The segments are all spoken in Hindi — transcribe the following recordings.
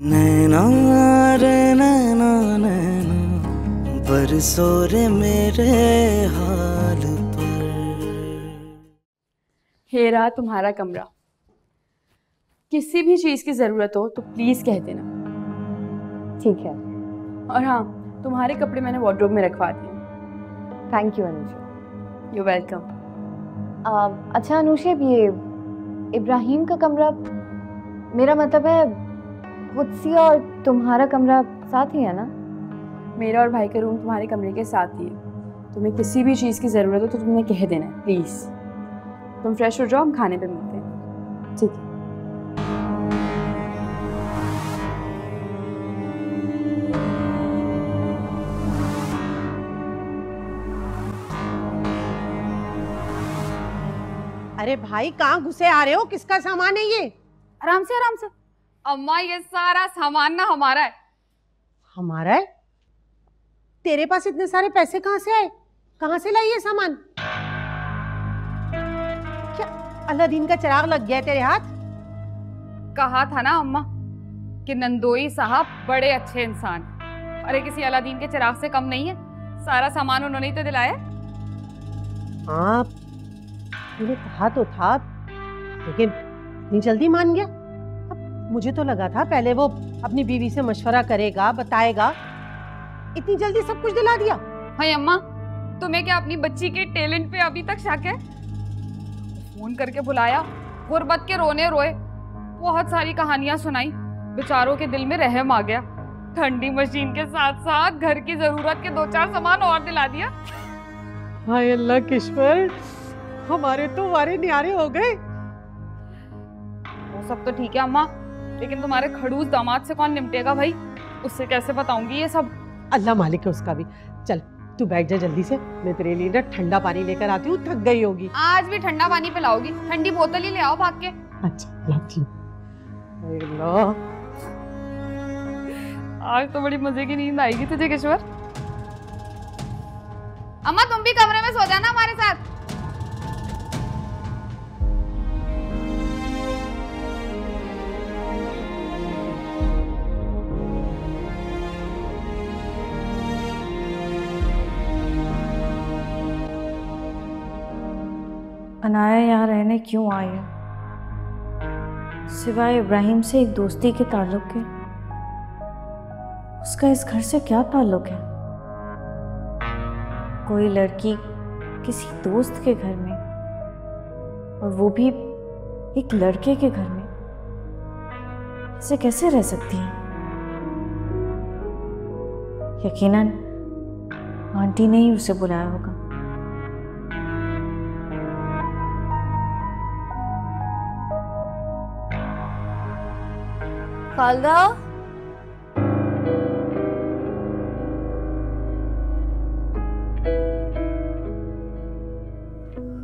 नैना रे नैना नैना बरसो रे मेरे हाल पर। ये रहा तुम्हारा कमरा। किसी भी चीज की जरूरत हो तो प्लीज कह देना। ठीक है। और हाँ, तुम्हारे कपड़े मैंने वार्डरोब में रखवा दिए। Thank you Anusha. You welcome. अच्छा अनुषेब, ये इब्राहिम का कमरा, मेरा मतलब है कुत्सी और तुम्हारा कमरा साथ ही है ना? मेरा और भाई का रूम तुम्हारे कमरे के साथ ही है। तुम्हें किसी भी चीज़ की ज़रूरत हो तो तुमने कह देना है प्लीज़। तुम फ्रेश हो जाओ, हम खाने पे मिलते हैं। ठीक है। अरे भाई, कहाँ घुसे आ रहे हो? किसका सामान है ये? आराम से आराम से। अम्मा, ये सारा सामान ना हमारा है। हमारा है? तेरे पास इतने सारे पैसे कहाँ से आए? कहाँ से लाई ये सामान? क्या अलादीन का चिराग लग गया है तेरे हाथ? कहा था ना अम्मा कि नंदोई साहब बड़े अच्छे इंसान। अरे किसी अलादीन के चिराग से कम नहीं है। सारा सामान उन्होंने ही तो दिलाया। हाँ, तूने कहा तो था, लेकिन इतनी जल्दी मान गया? मुझे तो लगा था पहले वो अपनी बीवी से मशवरा करेगा, बताएगा। इतनी जल्दी सब कुछ दिला दिया? हाय अम्मा, तुम्हें क्या अपनी बच्ची के टैलेंट पे अभी तक शक है? फोन करके बुलाया, गुर्बत के रोने रोए, बहुत सारी कहानियां सुनाई। बेचारों के दिल में रहम आ गया। ठंडी मशीन के साथ साथ घर की जरूरत के 2-4 सामान और दिला दिया। हाय अल्लाह किश्वर, हमारे तो वारे न्यारे हो गए। वो सब तो ठीक है अम्मा, लेकिन तुम्हारे खड़ूस दामाद से कौन निपटेगा भाई? उससे कैसे बताऊंगी ये सब? अल्लाह मालिक है उसका भी। चल तू बैठ जा जल्दी से, मैं तेरे लिए ना ठंडा पानी लेकर आती हूँ, थक गई होगी। आज भी ठंडा पानी पिलाओगी? ठंडी बोतल ही ले आओ भाग के। अच्छा लाती हूँ। अल्लाह, आज तो बड़ी मजे की नींद आएगी तुझे किश्वर। अम्मा, तुम भी कमरे में सो जाना हमारे साथ। अनाया यहाँ रहने क्यों आई है? सिवाय इब्राहिम से एक दोस्ती के ताल्लुक के उसका इस घर से क्या ताल्लुक है? कोई लड़की किसी दोस्त के घर में, और वो भी एक लड़के के घर में, ऐसे कैसे रह सकती है? यकीनन आंटी ने ही उसे बुलाया होगा। खालदा,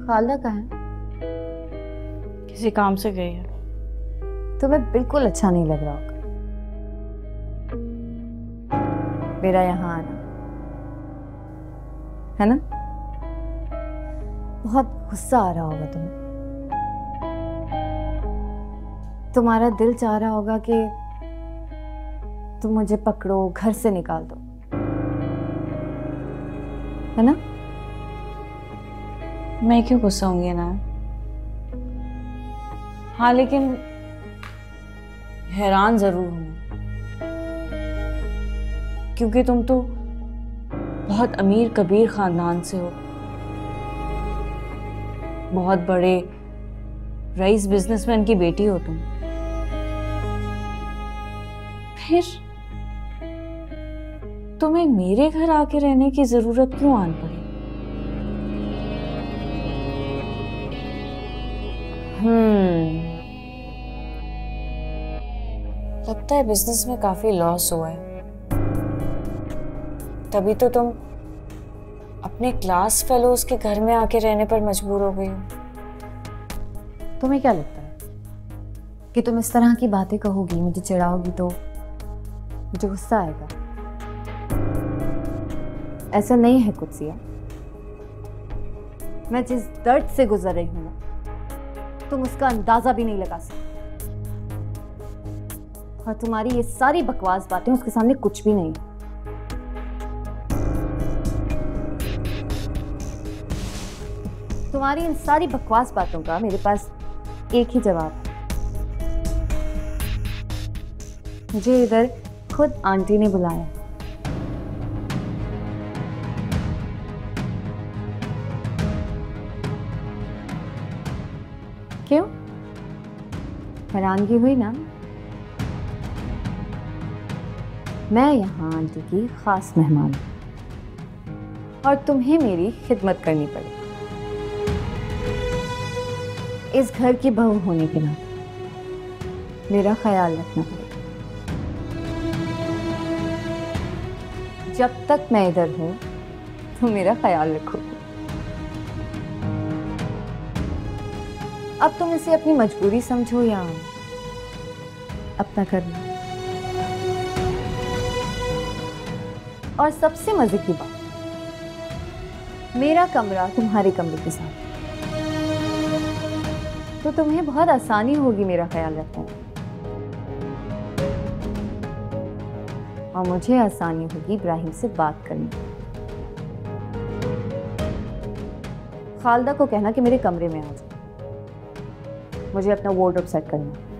खालदा कहाँ है? किसी काम से गई है। तुम्हें बिल्कुल अच्छा नहीं लग रहा होगा मेरा यहाँ आना, है ना? बहुत गुस्सा आ रहा होगा तुम्हें। तुम्हारा दिल चाह रहा होगा कि तुम मुझे पकड़ो, घर से निकाल दो, है ना? मैं क्यों गुस्सा होंगी ना? हाँ, लेकिन हैरान जरूर हूँ, क्योंकि तुम तो बहुत अमीर कबीर खानदान से हो, बहुत बड़े रईस बिजनेसमैन की बेटी हो तुम। फिर तुम्हें मेरे घर आके रहने की जरूरत क्यों आन पड़ी? लगता है बिजनेस में काफी लॉस हुआ है, तभी तो तुम अपने क्लास फेलोज के घर में आके रहने पर मजबूर हो गई हो। तुम्हें क्या लगता है कि तुम इस तरह की बातें कहोगी, मुझे चिढ़ाओगी तो मुझे गुस्सा आएगा? ऐसा नहीं है कुत्सिया। मैं जिस दर्द से गुजर रही हूं ना, तुम उसका अंदाजा भी नहीं लगा सकते। और तुम्हारी ये सारी बकवास बातें उसके सामने कुछ भी नहीं। तुम्हारी इन सारी बकवास बातों का मेरे पास एक ही जवाब है। मुझे इधर खुद आंटी ने बुलाया। क्यों? हैरानगी हुई ना? मैं यहाँ आंटी की खास मेहमान हूँ और तुम्हें मेरी खिदमत करनी पड़ेगी। इस घर की बहू होने के नाते मेरा ख्याल रखना पड़ेगा। जब तक मैं इधर हूँ तुम मेरा ख्याल रखोगे। अब तुम इसे अपनी मजबूरी समझो या अपना करना। और सबसे मजे की बात, मेरा कमरा तुम्हारे कमरे के साथ, तो तुम्हें बहुत आसानी होगी मेरा ख्याल रखने में, और मुझे आसानी होगी इब्राहिम से बात करने में। खालदा को कहना कि मेरे कमरे में आ जाओ, मुझे अपना वार्डरोब सेट करना है।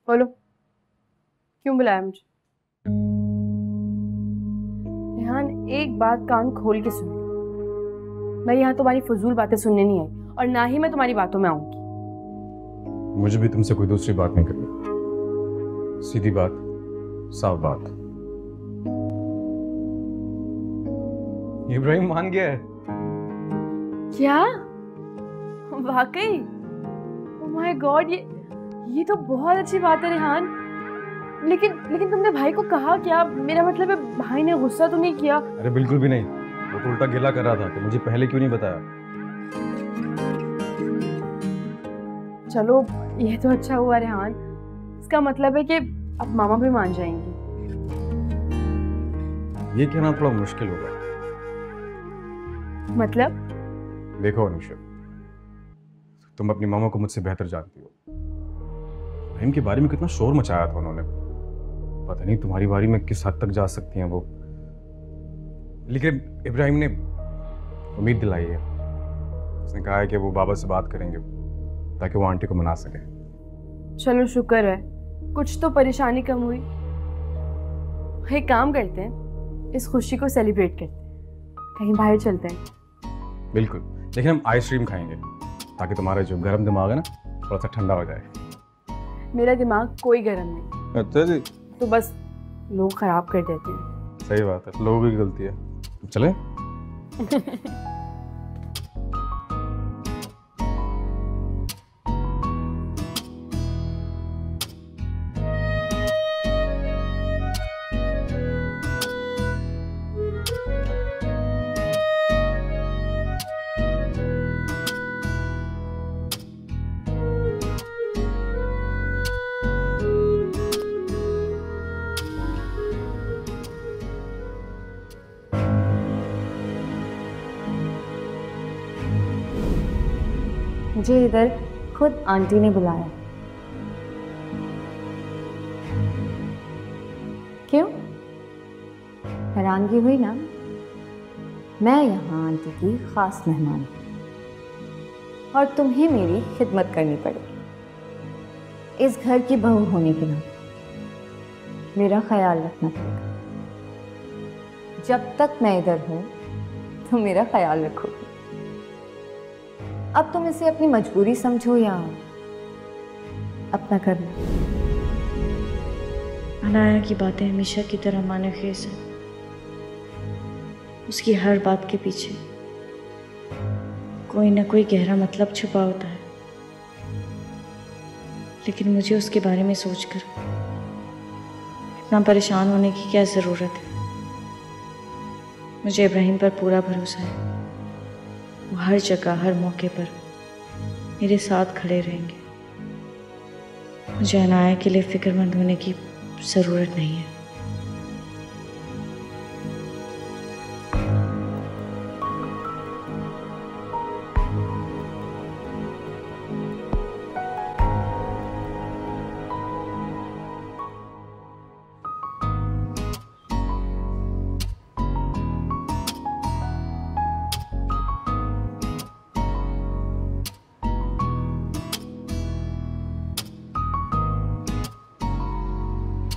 बोलो, क्यों बुलाया मुझे? रेहान, एक बात कान खोल के सुन। मैं यहाँ तुम्हारी फजूल बातें सुनने नहीं आई और ना ही मैं तुम्हारी बातों में आऊंगी। मुझे भी तुमसे कोई दूसरी बात नहीं करनी। सीधी बात, साफ बात। इब्राहिम मान गया है। क्या? वाकई? ओह माय गॉड, ये तो बहुत अच्छी बात है रेहान। लेकिन तुमने भाई को कहा क्या? मेरा मतलब है, भाई ने गुस्सा तो नहीं किया? अरे बिल्कुल भी नहीं, वो तो उल्टा गिला कर रहा था कि मुझे पहले क्यों नहीं बताया। चलो, ये तो अच्छा हुआ रेहान। इसका मतलब है कि अब मामा भी मान जाएंगी। ये कहना थोड़ा मुश्किल होगा। मतलब? देखो अनुषा, तुम अपनी मामा को मुझसे बेहतर जानती हो। इब्राहिम के बारे में कितना शोर मचाया था उन्होंने। पता नहीं तुम्हारी बारी में किस हद तक जा सकती हैं वो। लेकिन इब्राहिम ने उम्मीद दिलाई है। उसने कहा है कि वो बाबा से बात करेंगे ताकि वो आंटी को मना सके। चलो शुक्र है, कुछ तो परेशानी कम हुई। एक काम करते हैं, इस खुशी को सेलिब्रेट करते हैं। कहीं बाहर चलते हैं। बिल्कुल, लेकिन हम आइसक्रीम खाएंगे ताकि तुम्हारा जो गर्म दिमाग है ना थोड़ा सा ठंडा हो जाए। मेरा दिमाग कोई गर्म नहीं। अच्छा जी। तो बस लोग खराब कर देते हैं। सही बात है, लोगों की गलती है। चले? मुझे इधर खुद आंटी ने बुलाया। क्यों? हैरानगी हुई ना? मैं यहाँ आंटी की खास मेहमान हूँ और तुम्हें मेरी खिदमत करनी पड़ेगी। इस घर की बहू होने के नाते मेरा ख्याल रखना पड़ेगा। जब तक मैं इधर हूँ तुम मेरा ख्याल रखोगे। अब तुम इसे अपनी मजबूरी समझो या अपना करना। अनाया की बातें हमेशा की तरह माने खेस हैं। उसकी हर बात के पीछे कोई ना कोई गहरा मतलब छुपा होता है। लेकिन मुझे उसके बारे में सोचकर इतना परेशान होने की क्या ज़रूरत है। मुझे इब्राहिम पर पूरा भरोसा है। वो हर जगह हर मौके पर मेरे साथ खड़े रहेंगे। मुझे अनाया के लिए फिक्रमंद होने की ज़रूरत नहीं है।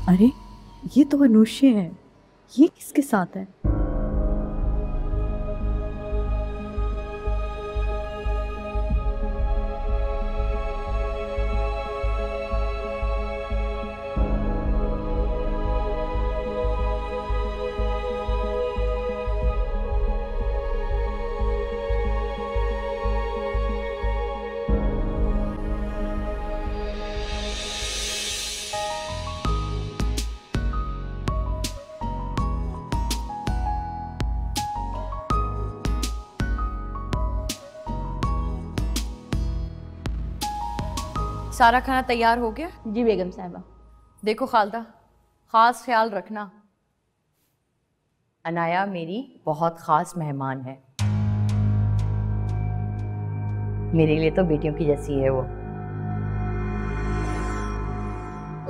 अरे ये तो अनुष्य है, ये किसके साथ है? सारा खाना तैयार हो गया? जी बेगम साहिबा। देखो खालदा, खास ख्याल रखना, अनाया मेरी बहुत खास मेहमान है। मेरे लिए तो बेटियों की जैसी है वो।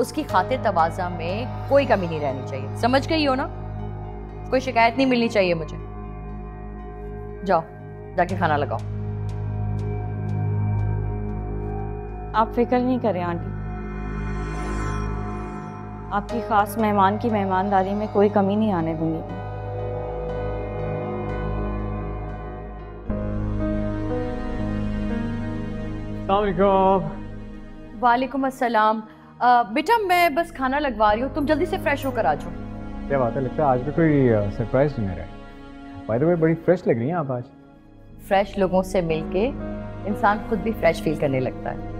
उसकी खातिर तवाज़ा में कोई कमी नहीं रहनी चाहिए, समझ गई हो ना? कोई शिकायत नहीं मिलनी चाहिए मुझे। जाओ जाके खाना लगाओ। आप फिक्र नहीं करें आंटी, आपकी खास मेहमान की मेहमानदारी में कोई कमी नहीं आने दूंगी। वालेकुम अस्सलाम। बेटा मैं बस खाना लगवा रही हूँ, तुम जल्दी से फ्रेश होकर आ जाओ। क्या बात है, लगता है आज भी कोई सरप्राइज डिनर है। बाय द वे बड़ी फ्रेश लग रही हैं आप आज। फ्रेश लोगों से मिलके इंसान खुद भी फ्रेश फील करने लगता है।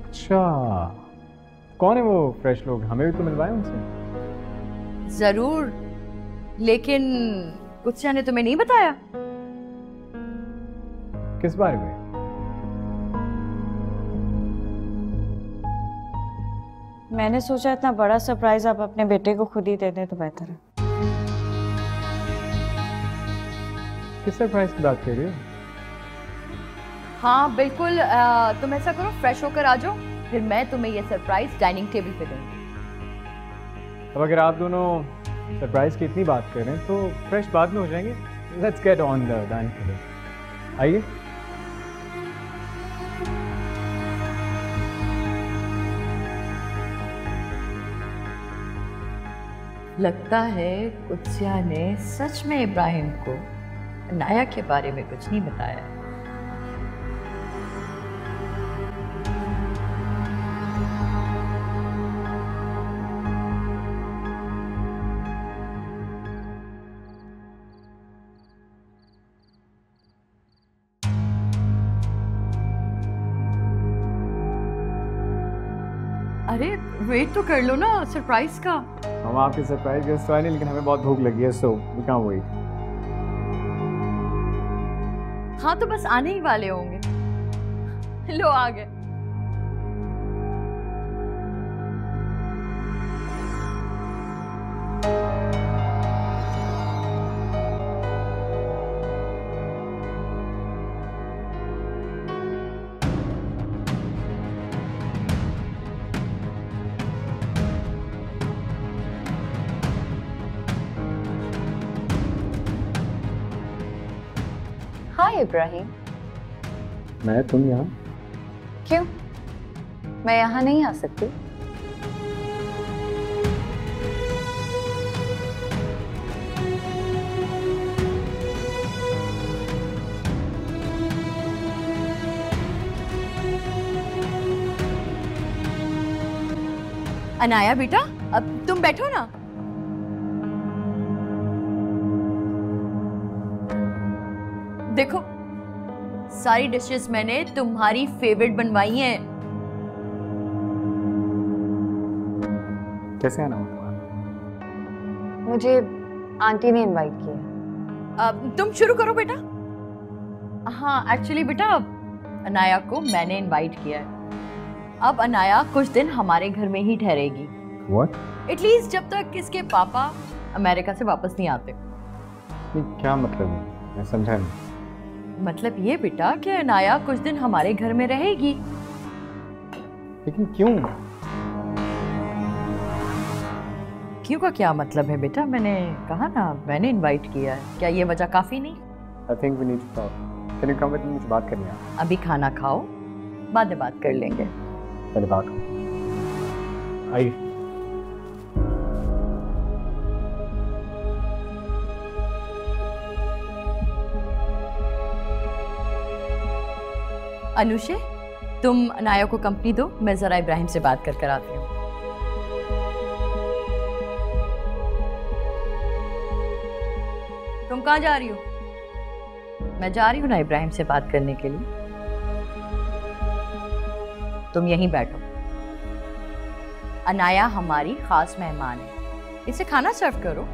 अच्छा, कौन है वो फ्रेश लोग? हमें भी तो मिलवाए उनसे। जरूर, लेकिन कुत्सिया ने तुम्हें नहीं बताया? किस बारे में? मैंने सोचा इतना बड़ा सरप्राइज आप अपने बेटे को खुद ही दे दें तो बेहतर है। किस सरप्राइज की बात कर रही हो? हाँ बिल्कुल, तुम ऐसा करो फ्रेश होकर आ जाओ, फिर मैं तुम्हें ये सरप्राइज डाइनिंग टेबल पे दूंगी। अब अगर आप दोनों सरप्राइज की इतनी बात कर रहे हैं तो फ्रेश बाद में हो जाएंगे। Let's get on the dining table. आइए। लगता है कुत्सिया ने सच में इब्राहिम को अनाया के बारे में कुछ नहीं बताया। अरे वेट तो कर लो ना सरप्राइज का। हम आपके सरप्राइज गेस्ट तो आए नहीं, लेकिन हमें बहुत भूख लगी है, सो वी कांट वेट। हाँ तो बस आने ही वाले होंगे। लो आ गए। हाय इब्राहिम। मैं, तुम यहाँ? क्यों, मैं यहाँ नहीं आ सकती? अनाया बेटा अब तुम बैठो ना। देखो सारी डिशेस मैंने तुम्हारी फेवरेट बनवाई हैं। कैसे आना हुआ तुम्हारा? मुझे आंटी ने इनवाइट किया। तुम शुरू करो बेटा। हाँ एक्चुअली बेटा अनाया को मैंने इनवाइट किया है। अब अनाया कुछ दिन हमारे घर में ही ठहरेगी। What? एटलीस्ट जब तक इसके पापा अमेरिका से वापस नहीं आते। ये क्या मतलब है? मैं समझा नहीं। मतलब ये बेटा कि अनाया कुछ दिन हमारे घर में रहेगी। लेकिन क्यों? क्यों का क्या मतलब है बेटा? मैंने कहा ना मैंने इनवाइट किया है। क्या ये वजह काफी नहीं? I think we need to talk. Can you come with me? मुझे बात करनी है। अभी खाना खाओ, बाद में बात कर लेंगे। पहले बात करो। आइए। अनुषे, तुम अनाया को कंपनी दो, मैं जरा इब्राहिम से बात कर आती हूँ। तुम कहाँ जा रही हो? मैं जा रही हूँ ना इब्राहिम से बात करने के लिए। तुम यहीं बैठो। अनाया हमारी खास मेहमान है, इसे खाना सर्व करो।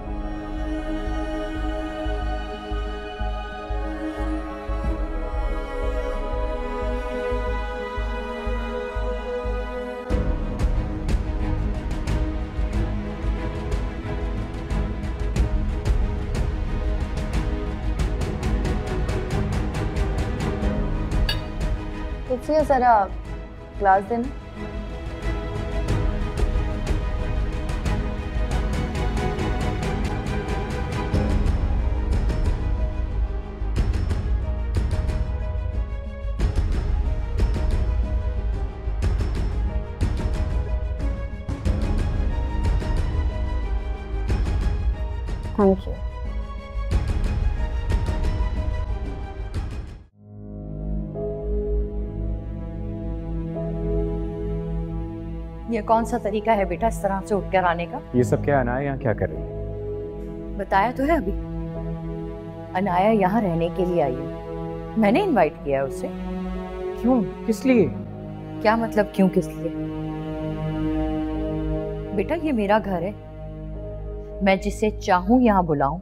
तुझसे जरा क्लास देना। Thank you. ये कौन सा तरीका है बेटा इस तरह से उठकर आने का? ये सब क्या अनाया यहाँ क्या कर रही है? बताया तो है अभी। अनाया यहाँ रहने के लिए आई है। मैंने इनवाइट किया है उसे। क्यों? किस लिए? क्या मतलब क्यों किस लिए? बेटा ये मेरा घर है। मैं जिसे चाहूं यहाँ बुलाऊं,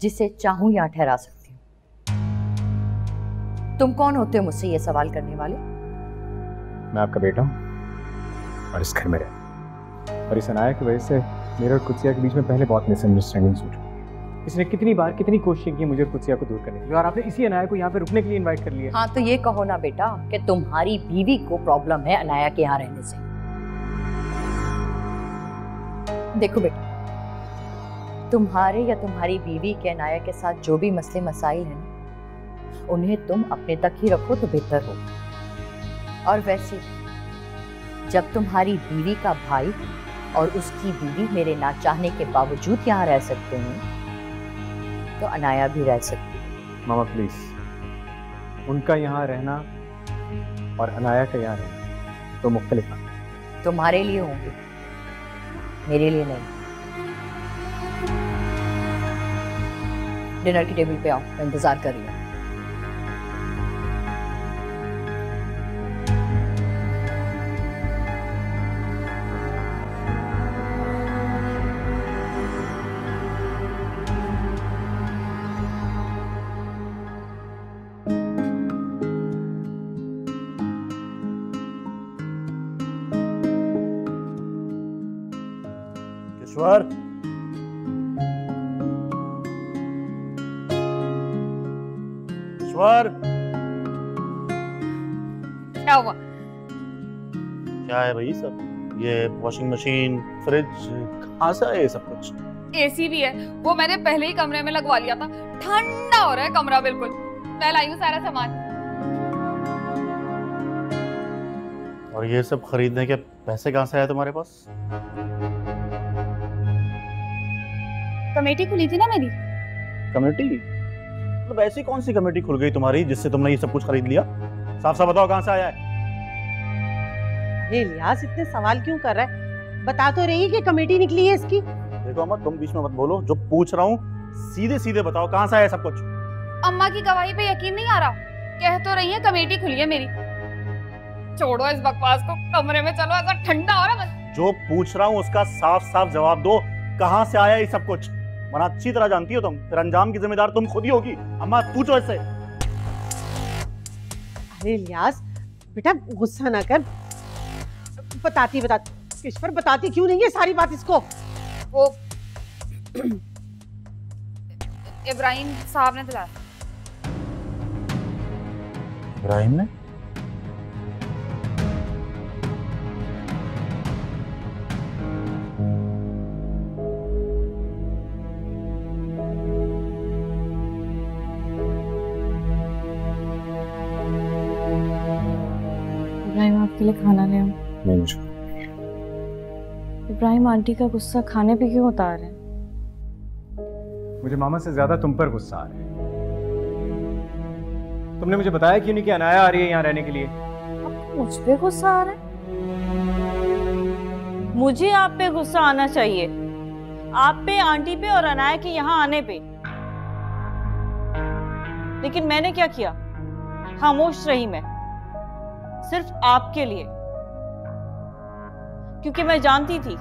जिसे चाहूं यहाँ ठहरा सकती हूँ। तुम कौन होते हो मुझसे ये सवाल करने वाले? मैं आपका बेटा हूँ और इस घर में रहता। और इस अनाया की वजह से मेरे और कुत्सिया के बीच में पहले बहुत मिसअंडरस्टैंडिंग हुई। इसने कितनी बार कितनी कोशिश की मुझे और कुत्सिया को दूर करने के लिए, और आपने इसी अनाया को यहाँ पे रुकने के लिए इनवाइट कर लिया। हाँ तो ये कहो ना बेटा कि तुम्हारी बीवी को प्रॉब्लम है अनाया के यहाँ रहने से। देखो बेटा, तुम्हारे या तुम्हारी बीवी के अनाया के साथ जो भी मसले मसाइल हैं ना, उन्हें तुम अपने तक ही रखो तो बेहतर हो। और वैसे जब तुम्हारी बीवी का भाई और उसकी बीवी मेरे ना चाहने के बावजूद यहाँ रह सकते हैं, तो अनाया भी रह सकती है। मामा प्लीज, उनका यहाँ रहना और अनाया का यहाँ रहना तो मुख्तलिफ है। तुम्हारे लिए होंगे, मेरे लिए नहीं। डिनर की टेबल पे आओ, मैं इंतजार कर रही हूँ। ईश्वर, ईश्वर, क्या हुआ? क्या है भाई सब? ये वॉशिंग मशीन, फ्रिज, कहाँ से आया ये सब कुछ? एसी भी है, वो मैंने पहले ही कमरे में लगवा लिया था। ठंडा हो रहा है कमरा बिल्कुल। मैं लाई हूँ सारा सामान। और ये सब खरीदने के पैसे कहाँ से आए तुम्हारे पास? कमेटी खुली थी ना मेरी। कमेटी? मतलब ऐसी कौन सी कमेटी खुल गई तुम्हारी जिससे तुमने ये सब कुछ खरीद लिया? साफ साफ बताओ कहाँ से आया है? अरे लिहाज इतने सवाल क्यों कर रहा है? बता तो रही कि कमेटी निकली है इसकी। देखो अम्मा, तुम बीच में मत बोलो। जो पूछ रहा हूँ सीधे सीधे बताओ, कहाँ से आया सब कुछ? अम्मा की गवाही पे यकीन नहीं आ रहा? कह तो रही है कमेटी खुली है मेरी। छोड़ो इस बकवास को, कमरे में चलो, ऐसा ठंडा हो रहा है। जो पूछ रहा हूँ उसका साफ साफ जवाब दो, कहाँ से आया ये सब कुछ? वरना अच्छी तरह जानती हो तुम, फिर अंजाम की जिम्मेदार तुम खुद ही होगी। अम्मा पूछो इससे। अरे इलियास बेटा गुस्सा ना कर, बताती ईश्वर बताती क्यों नहीं है सारी बात इसको? वो इब्राहिम साहब ने दिलाया। इब्राहिम ने? इब्राहिम आपके लिए खाना ले आऊं? नहीं मुझे। इब्राहिम आंटी का गुस्सा खाने पे क्यों उतार रहे हैं? मुझे मामा से ज्यादा तुम पर गुस्सा आ रहा है। तुमने मुझे बताया क्यों नहीं कि अनाया आ रही है यहाँ रहने के लिए? आपको मुझ पे गुस्सा आ रहा है? मुझे आप पे गुस्सा आना चाहिए, आप पे, आंटी पे और अनाया के यहाँ आने पे। लेकिन मैंने क्या किया? खामोश रही मैं, सिर्फ आपके लिए, क्योंकि मैं जानती थी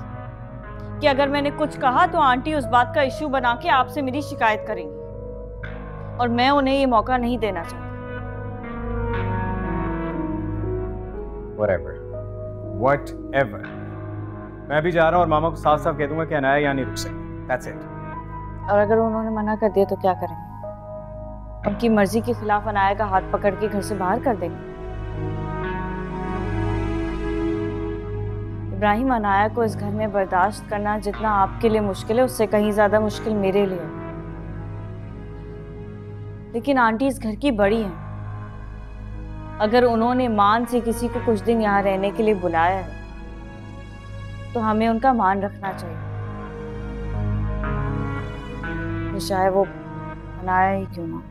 कि अगर मैंने कुछ कहा तो आंटी उस बात का इश्यू बना के आपसे मेरी शिकायत करेंगी, और मैं उन्हें ये मौका नहीं देना चाहती। Whatever. मैं भी जा रहा हूँ और मामा को साफ साफ कह दूंगा कि अनाया यहाँ नहीं रुक सकती। That's it. और अगर उन्होंने मना कर दिया तो क्या करेंगे? उनकी मर्जी के खिलाफ अनाया का हाथ पकड़ के घर से बाहर कर देंगे। इब्राहिम, अनाया को इस घर में बर्दाश्त करना जितना आपके लिए मुश्किल है, उससे कहीं ज्यादा मुश्किल मेरे लिए है। लेकिन आंटी इस घर की बड़ी हैं। अगर उन्होंने मान से किसी को कुछ दिन यहाँ रहने के लिए बुलाया है तो हमें उनका मान रखना चाहिए, चाहे वो अनाया ही क्यों ना।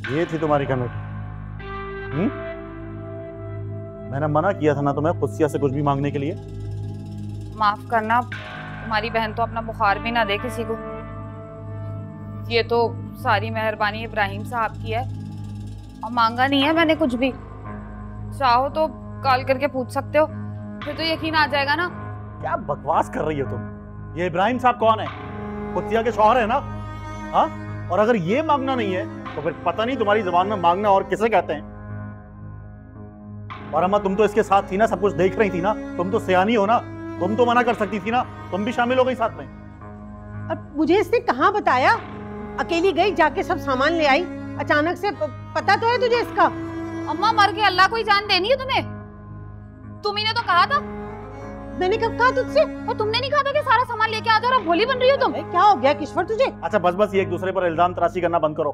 ये थी तुम्हारी कमेटी? मैंने मना किया था ना तुम्हें कुत्सिया से कुछ भी मांगने के लिए? माफ करना, तुम्हारी बहन तो अपना बुखार भी ना दे किसी को। ये तो सारी मेहरबानी इब्राहिम साहब की है, और मांगा नहीं है मैंने कुछ भी। चाहो तो कॉल करके पूछ सकते हो, फिर तो यकीन आ जाएगा ना। क्या बकवास कर रही हो तुम? ये इब्राहिम साहब कौन है? कुत्सिया के शौहर है ना? हाँ, और अगर ये मांगना नहीं है तो फिर पता नहीं तुम्हारी जुबान में मांगना और किसे कहते हैं। और अम्मा तुम तो इसके साथ थी ना, सब कुछ देख रही थी ना, तुम तो सयानी हो ना, तुम तो मना कर सकती थी ना, तुम भी शामिल हो गई साथ में। और मुझे इसने कहाँ बताया? अकेली गई, जाके सब सामान ले आई, अचानक से पता तो है तुझे इसका? अम्मा मर के अल्लाह को ही जान देनी है तुम्हें। तुम्ही ने तो कहा था। मैंने कब कहा तुझसे? और तुमने नहीं कहा था कि सारा सामान लेके आ जाओ, और भोली बन रही हो तुम। क्या हो गया किश्वर तुझे? अच्छा बस ये एक दूसरे पर इल्जाम तराशी करना बंद करो।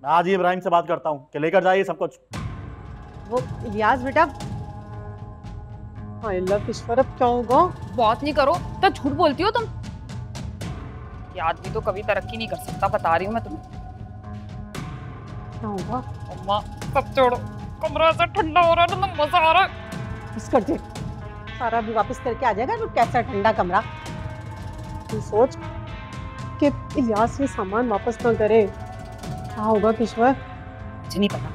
मैं आज ही इब्राहिम से बात करता हूँ कि लेकर जाइए सब कुछ। वो इलियास बेटा, अल्लाह किश्वर अब क्या होगा? बात नहीं करो तो झूठ बोलती हो तुम। ये आदमी तो कभी तरक्की नहीं कर सकता, बता रही हूँ मैं तुम्हें। क्या होगा? अम्मा सब छोड़ो, कमरा ऐसा ठंडा हो रहा है ना, मजा आ रहा है। बस कर दे, सारा भी वापस करके आ जाएगा। तो कैसा ठंडा कमरा? तू सोच कि इलियास ये सामान वापस ना करे, क्या होगा किश्वर? मुझे नहीं पता।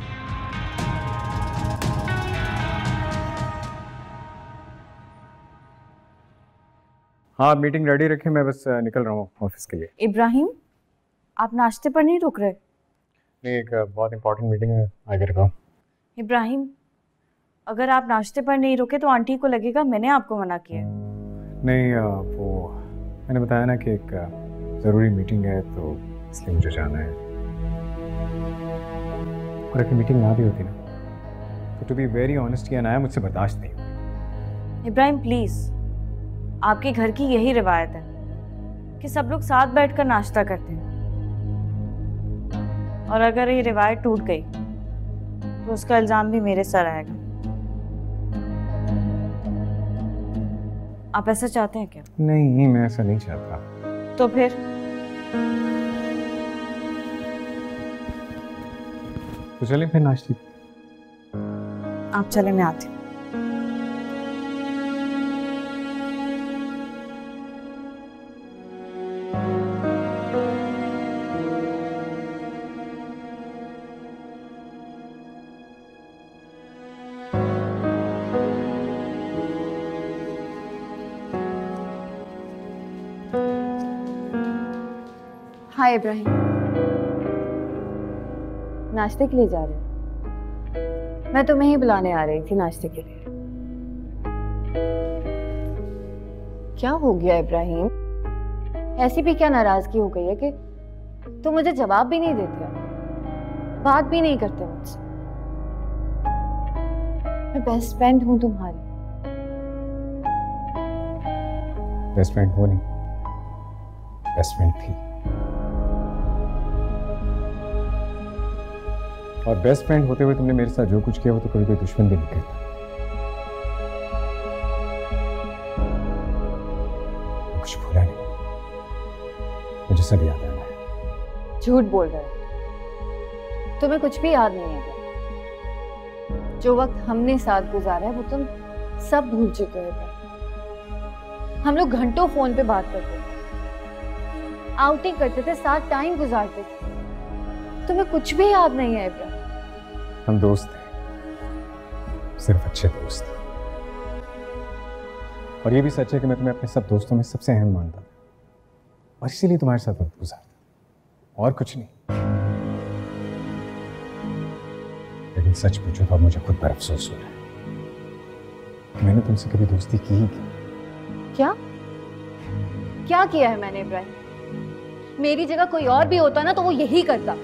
हाँ, मीटिंग रेडी रखे, मैं बस निकल रहा हूँ ऑफिस के लिए। इब्राहिम, आप नाश्ते पर नहीं रुक रहे? नहीं, एक बहुत इंपॉर्टेंट मीटिंग है, आगे रखा। इब्राहिम, अगर आप नाश्ते पर नहीं रुके तो आंटी को लगेगा मैंने आपको मना किया। नहीं, वो मैंने बताया ना कि एक ज़रूरी मीटिंग है तो इसलिए मुझे जाना है। और अगर मीटिंग ना भी होती ना तो टू बी वेरी ऑनेस्ट ये अनाया मुझसे बर्दाश्त नहीं हुई। इब्राहिम प्लीज, आपके घर की यही रिवायत है कि सब लोग साथ बैठकर नाश्ता करते हैं, और अगर ये रिवायत टूट गई तो उसका इल्जाम भी मेरे सर आएगा। आप ऐसा चाहते हैं क्या? नहीं, मैं ऐसा नहीं चाहता। तो फिर तो चलें फिर नाश्ते। आप चले, मैं आती हूँ। हाय इब्राहिम, नाश्ते के लिए जा रहे हो? मैं तुम्हें ही बुलाने आ रही थी नाश्ते के लिए। क्या हो गया इब्राहिम? ऐसी भी क्या नाराजगी हो गई है कि तुम मुझे जवाब भी नहीं देते हो, बात भी नहीं करते मुझसे? मैं बेस्ट फ्रेंड हूं तुम्हारी। बेस्ट फ्रेंड हो नहीं, बेस्ट फ्रेंड थी। और बेस्ट फ्रेंड होते हुए तुमने मेरे साथ जो कुछ किया वो तो कभी कोई दुश्मन भी नहीं करता। कुछ भूला नहीं, मुझे सब याद आ रहा है। झूठ बोल रहे हो, तुम्हें कुछ भी याद नहीं है। जो वक्त हमने साथ गुजारा है वो तुम सब भूल चुके हो। हम लोग घंटों फोन पे बात करते थे, आउटिंग करते थे, साथ टाइम गुजारते थे। तुम्हें कुछ भी याद नहीं है इब्राहिम। हम दोस्त थे, सिर्फ अच्छे दोस्त। और ये भी सच है कि मैं तुम्हें अपने सब दोस्तों में सबसे अहम मानता था, और इसीलिए तुम्हारे साथ वक्त गुजारता, और कुछ नहीं। लेकिन सच पूछो तो अब मुझे खुद पर अफसोस हो रहा है कि मैंने तुमसे कभी दोस्ती की ही की। क्या क्या किया है मैंने इब्राहिम? मेरी जगह कोई और भी होता ना तो वो यही करता।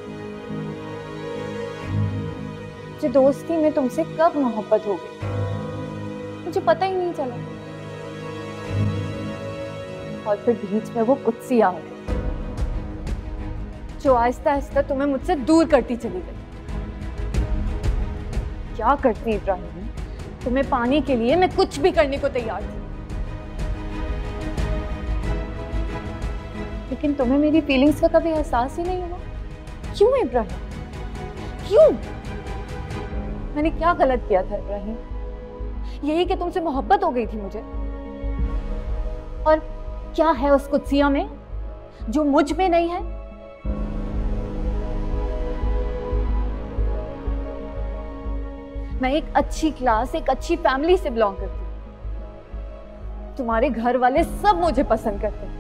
मुझे दोस्ती में तुमसे कब मोहब्बत हो गई मुझे पता ही नहीं चला, और फिर बीच में वो कुत्सी आ गई जो आहिस्ता आहिस्ता तुम्हें मुझसे दूर करती चली गई। क्या करती इब्राहिम? तुम्हें पाने के लिए मैं कुछ भी करने को तैयार थी, लेकिन तुम्हें मेरी फीलिंग्स का कभी एहसास ही नहीं हुआ। क्यों इब्राहिम, क्यों? मैंने क्या गलत किया था इब्राहिम? यही कि तुमसे मोहब्बत हो गई थी मुझे। और क्या है उस कुत्सिया में जो मुझ में नहीं है? मैं एक अच्छी क्लास, एक अच्छी फैमिली से बिलोंग करती हूँ। तुम्हारे घर वाले सब मुझे पसंद करते हैं,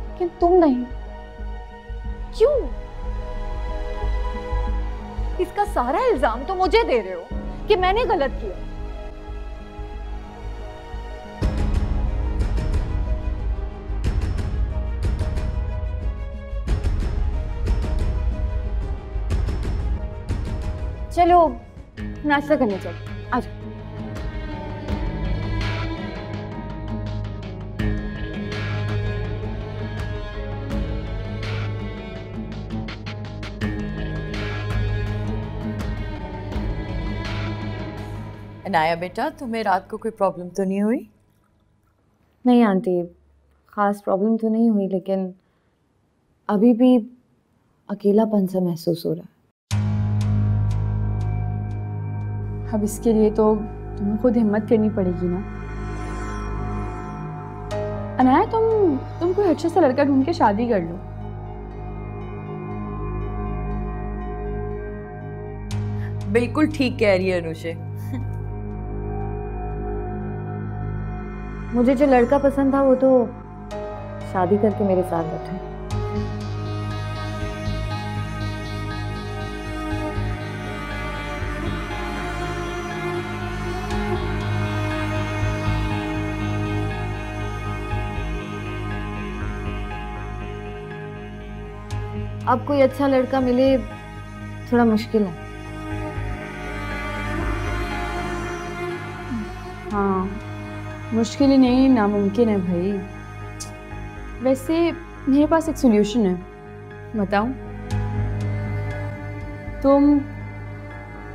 लेकिन तुम नहीं। क्यों? इसका सारा इल्जाम तो मुझे दे रहे हो कि मैंने गलत किया। चलो नाश्ता करने चलो, आ जाओ। अनाया बेटा, तुम्हें रात को कोई प्रॉब्लम तो नहीं हुई? नहीं आंटी, खास प्रॉब्लम तो नहीं हुई, लेकिन अभी भी अकेलापन सा महसूस हो रहा है। अब इसके लिए तो तुम्हें खुद हिम्मत करनी पड़ेगी ना। अनाया, तुम कोई अच्छे से लड़का ढूंढ के शादी कर लो। बिल्कुल ठीक कह रही है अनुषे। मुझे जो लड़का पसंद था वो तो शादी करके मेरे साथ बैठा है। अब कोई अच्छा लड़का मिले थोड़ा मुश्किल है। हाँ, मुश्किल ही नहीं नामुमकिन है भाई। वैसे मेरे पास एक सोल्यूशन है, बताऊं? तुम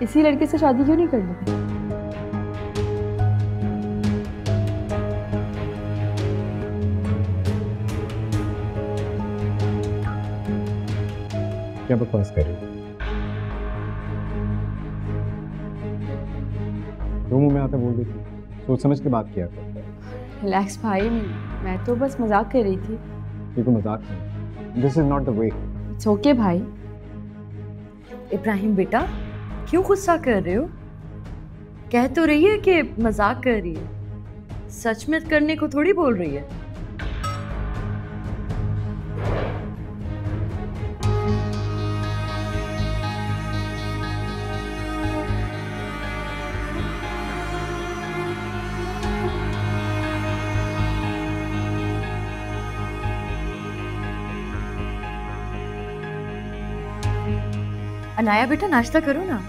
इसी लड़के से शादी क्यों नहीं कर लेते? क्या बकवास कर रही हो? दो मुंह में आता बोल देती, सोच समझ के बात किया कर। रिलैक्स भाई, मैं तो बस मजाक कर रही थी। ये तो मजाक नहीं, this is not the way. It's okay भाई। इब्राहिम बेटा, क्यों गुस्सा कर रहे हो? कह तो रही है कि मजाक कर रही है, सच में करने को थोड़ी बोल रही है। अनाया बेटा, नाश्ता करो ना।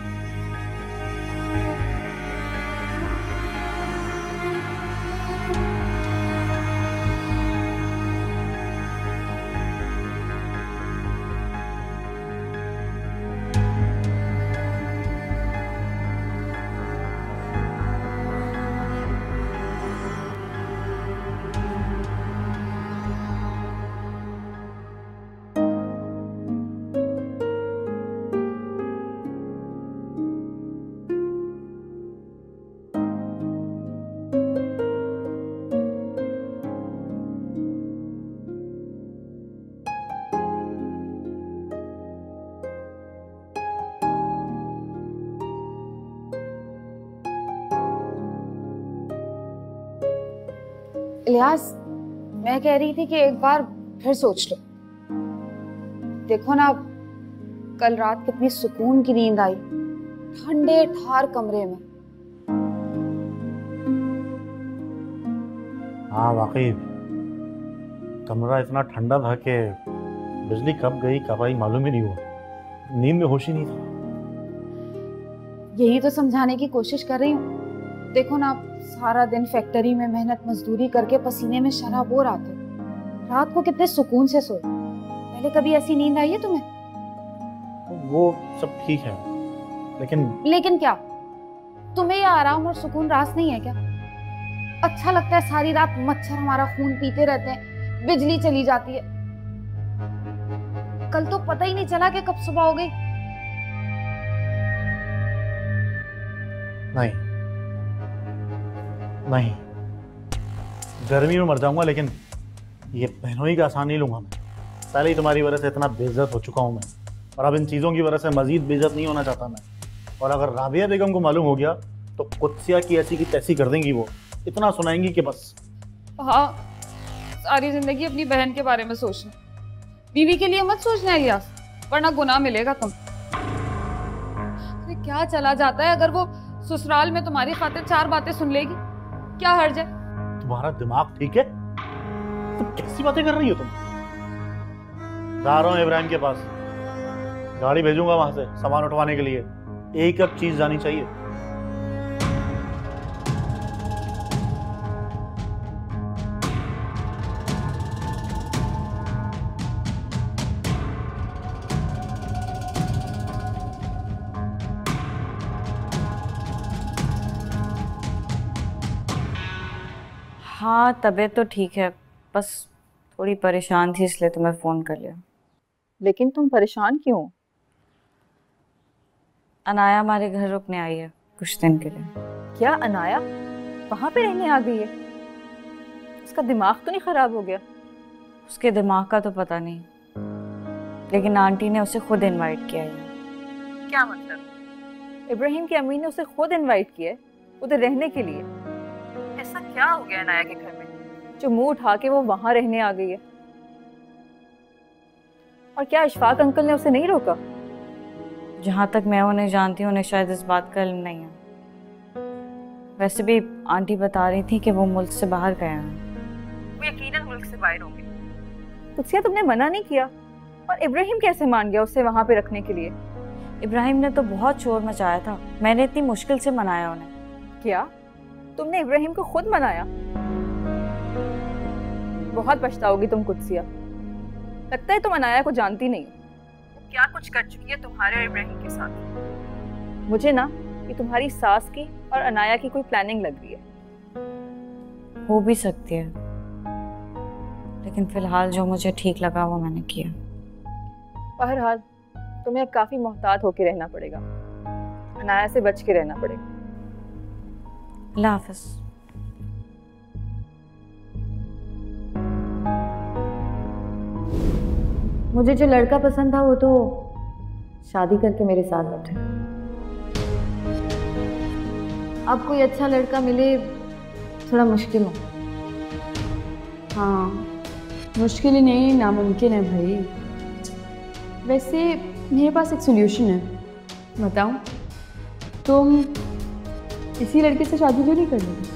इलियास, मैं कह रही थी कि एक बार फिर सोच लो। देखो ना, कल रात कितनी सुकून की नींद आई, ठंडे ठार कमरे में। हाँ वाकई कमरा इतना ठंडा था कि बिजली कब गई कब आई मालूम ही नहीं हुआ, नींद में होश ही नहीं था। यही तो समझाने की कोशिश कर रही हूँ। देखो ना, आप सारा दिन फैक्ट्री में मेहनत मजदूरी करके पसीने में शराबोर आते, रात को कितने सुकून से सोए। पहले कभी ऐसी नींद आई है तुम्हें? वो सब ठीक है, लेकिन क्या तुम्हें ये आराम और सुकून रास नहीं है क्या? अच्छा लगता है सारी रात मच्छर हमारा खून पीते रहते हैं, बिजली चली जाती है। कल तो पता ही नहीं चला कि कब सुबह हो गई। नहीं, गर्मी में मर जाऊंगा, लेकिन ये बहनोई का आसान नहीं लूंगा मैं। पहले ही तुम्हारी वजह से इतना बेइज्जत हो चुका हूं मैं, और अब इन चीज़ों की वजह से मजीद बेइज्जत नहीं होना चाहता मैं। और अगर राबिया बेगम को मालूम हो गया तो कुत्सिया की ऐसी की तैसी कर देंगी, वो इतना सुनाएंगी कि बस। हाँ, सारी जिंदगी अपनी बहन के बारे में सोचना, बीवी के लिए मत सोचना इलियास, वरना गुनाह मिलेगा तुम। अरे क्या चला जाता है, अगर वो ससुराल में तुम्हारी खातिर 4 बातें सुन लेगी, क्या हर्ज है? तुम्हारा दिमाग ठीक है? तुम कैसी बातें कर रही हो तुम? जा रहा हूँ इब्राहिम के पास, गाड़ी भेजूंगा वहां से सामान उठवाने के लिए। एक अब चीज जानी चाहिए, हाँ, तबीयत तो ठीक है, बस थोड़ी परेशान थी इसलिए तुम्हें फ़ोन कर लिया। लेकिन तुम परेशान क्यों? अनाया हमारे घर रुकने आई है कुछ दिन के लिए। क्या अनाया वहां पे रहने आ गई है? उसका दिमाग तो नहीं खराब हो गया? उसके दिमाग का तो पता नहीं, लेकिन आंटी ने उसे खुद इनवाइट किया है। क्या मतलब? इब्राहिम की अम्मी ने उसे खुद इनवाइट किया है उधर रहने के लिए? ऐसा क्या हो गया अनाया के घर में जो मुंह उठा के वो वहां रहने आ गई है? और क्या इशफाक अंकल ने उसे नहीं रोका? जहाँ तक मैं उन्हें जानती हूँ, उन्हें शायद इस बात का इल्म नहीं है। वैसे भी आंटी बता रही थी कि वो मुल्क से बाहर गए हैं। वो यकीनन मुल्क से बाहर होंगे। तुझसे तुमने मना नहीं किया, और इब्राहिम कैसे मान गया उसे वहां पे रखने के लिए? इब्राहिम ने तो बहुत शोर मचाया था, मैंने इतनी मुश्किल से मनाया उन्हें। क्या तुमने इब्राहिम को खुद मनाया। बहुत पछताओगी तुम कुत्सिया। लगता है तुम अनाया को जानती नहीं हो। क्या कुछ कर चुकी है तुम्हारे और इब्राहिम के साथ। मुझे ना कि तुम्हारी सास की और अनाया की कोई प्लानिंग लग रही है। हो भी सकती है, लेकिन फिलहाल जो मुझे ठीक लगा वो मैंने किया। बहरहाल तुम्हें अब काफी मोहतात होकर रहना पड़ेगा। अनाया से बच के रहना पड़ेगा। अल्लाह हाफिज। मुझे जो लड़का पसंद था वो तो शादी करके मेरे साथ बैठे। अब कोई अच्छा लड़का मिले थोड़ा मुश्किल है। हाँ, मुश्किल ही नहीं, नामुमकिन है भाई। वैसे मेरे पास एक सोल्यूशन है, बताऊं? तुम इसी लड़के से शादी क्यों नहीं कर लोगे?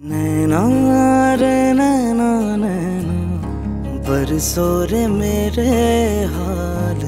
नैना रे नैना नैना बरसो रे मेरे हाल